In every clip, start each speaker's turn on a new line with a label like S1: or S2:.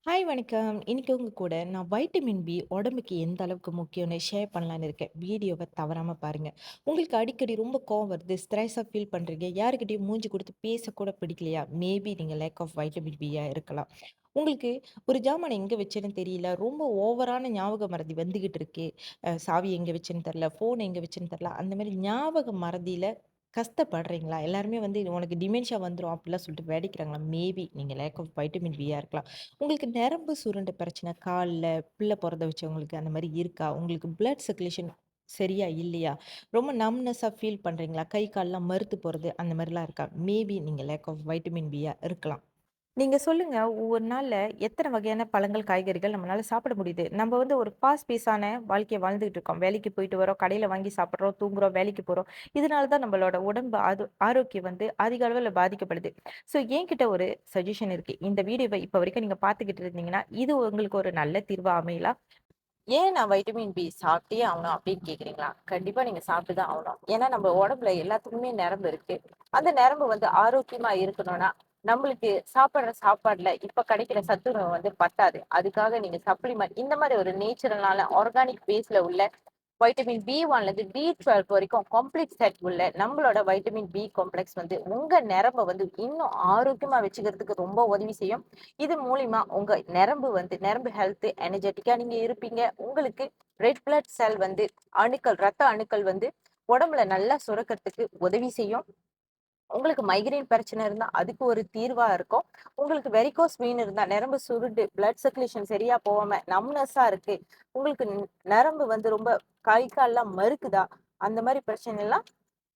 S1: Hi வணக்கம். இன்னைக்கு உங்க கூட நான் வைட்டமின் பி உடம்புக்கு எந்த அளவுக்கு முக்கியம்னு ஷேர் பண்ணலான்னு இருக்கேன். வீடியோவ தவறாம பாருங்க. உங்களுக்கு அடிக்கடி ரொம்ப கோவம் வருது, ஸ்ட்ரெஸ்ஸா ஃபீல் பண்றீங்க, யார்கிட்டயும் மூஞ்சி குடுத்து பேசக்கூட பிடிக்கலையா? மேபி நீங்க லேக் ஆஃப் வைட்டமின் பியா இருக்கலாம். உங்களுக்கு ஒரு ஜாமான எங்க வச்சேன்னு தெரியல, ரொம்ப ஓவரான ஞாபக மறதி வந்துகிட்டு இருக்கு. சாவி எங்க வச்சேன்னு தெரியல, ஃபோன் எங்க வச்சேன்னு தெரியல. அந்த மாரி ஞாபக மறதியில கஷ்டப்படுறீங்களா? எல்லாருமே வந்து "இது உனக்கு டிமென்ஷியா வந்துரும்" அப்படிலாம் சொல்லிட்டு வேடிக்கிறாங்களா? மேபி நீங்க லேக் ஆஃப் வைட்டமின் பியா இருக்கலாம். உங்களுக்கு நரம்பு சுருண்டு பிரச்சனை கால்ல, பிள்ளை பொறந்த வச்சவங்களுக்கு அந்த மாரி இருக்கா? உங்களுக்கு பிளட் சர்க்குலேஷன் சரியா இல்லையா? ரொம்ப நம்ப்னஸா ஃபீல் பண்றீங்களா? கை, கால்லாம் மறுத்து போறது அந்த மாரிலாம் இருக்கா? மேபி நீங்க லேக் ஆஃப் வைட்டமின் பியா இருக்கலாம். நீங்க சொல்லுங்க, ஒவ்வொரு நாள்ல எத்தன வகையான பழங்கள், காய்கறிகள் நம்மளால சாப்பிட முடியுது? நம்ம வந்து ஒரு ஃபாஸ்ட் பேஸான வாழ்க்கைய வாழ்ந்துகிட்டு இருக்கோம். வேலைக்கு போயிட்டு வரோம், கடையில வாங்கி சாப்பிடுறோம், தூங்குறோம், வேலைக்கு போறோம். இதனால தான் நம்மளோட உடம்பு ஆரோக்கியம் வந்து அதிக அளவுல பாதிக்கப்படுது. ஸோ என்கிட்ட ஒரு சஜஷன் இருக்கு. இந்த வீடியோவ இப்ப வரைக்கும் நீங்க பார்த்துக்கிட்டு இருந்தீங்கன்னா, இது உங்களுக்கு ஒரு நல்ல தீர்வா அமையலாம். ஏன் நான் வைட்டமின் பி சாப்பிட்டே ஆகணும் அப்படின்னு கேட்குறீங்களா? கண்டிப்பா நீங்க சாப்பிட்டு தான் ஆகணும். ஏன்னா நம்ம உடம்புல எல்லாத்துக்குமே நரம்பு இருக்கு. அந்த நரம்பு வந்து ஆரோக்கியமா இருக்கணும்னா, நம்மளுக்கு சாப்பிடுற சாப்பாடுல இப்ப கிடைக்கிற சத்துணவு வந்து பத்தாது. அதுக்காக நீங்க சப்ளிமெண்ட் இந்த மாரி ஒரு நேச்சுரலான ஆர்கானிக் பேஸ்ல உள்ள வைட்டமின் பி1லேருந்து பி12 வரைக்கும் கம்ப்ளீட் செட் உள்ள நம்மளோட வைட்டமின் பி காம்ப்ளெக்ஸ் வந்து உங்க நரம்ப வந்து இன்னும் ஆரோக்கியமா வச்சுக்கிறதுக்கு ரொம்ப உதவி செய்யும். இது மூலியமா உங்க நரம்பு ஹெல்த் எனர்ஜெட்டிக்கா நீங்க இருப்பீங்க. உங்களுக்கு ரெட் பிளட் செல் வந்து ரத்த அணுக்கள் வந்து உடம்புல நல்லா சுரக்கிறதுக்கு உதவி செய்யும். உங்களுக்கு மைக்ரேன் பிரச்சனை இருந்தா அதுக்கு ஒரு தீர்வா இருக்கும். உங்களுக்கு வெரிகோஸ் வெயின் இருந்தா நரம்பு சுருண்டு பிளட் சர்க்குலேஷன் சரியா போகாம நம்ப்னஸா இருக்கு. உங்களுக்கு நரம்பு வந்து ரொம்ப கை, கால்லாம் மறுக்குதா? அந்த மாரி பிரச்சனை எல்லாம்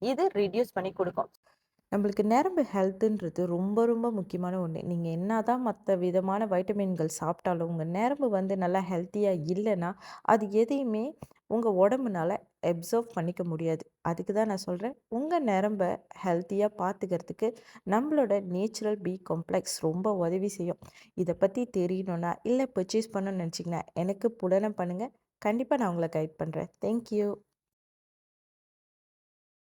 S1: இது ரிட்யூஸ் பண்ணி குடுக்கும். நம்மளுக்கு நரம்பு ஹெல்த்துன்றது ரொம்ப ரொம்ப முக்கியமான ஒண்ணு. நீங்க என்னதான் மத்த விதமான வைட்டமின்கள் சாப்பிட்டாலும், உங்க நரம்பு வந்து நல்லா ஹெல்த்தியா இல்லன்னா, அது எதையுமே உங்க உடம்புனால அப்சர்வ் பண்ணிக்க முடியாது. அதுக்கு தான் நான் சொல்றேன், உங்க நரம்ப ஹெல்த்தியா பார்த்துக்கிறதுக்கு நம்மளோட நேச்சுரல் பி காம்ப்ளெக்ஸ் ரொம்ப உதவி செய்யும். இத பத்தி தெரியணும்னா, இல்ல பர்ச்சேஸ் பண்ணணும்னு நினச்சீங்கன்னா, எனக்கு புடனம் பண்ணுங்க. கண்டிப்பா நான் உங்கள கைட் பண்றேன். Thank you.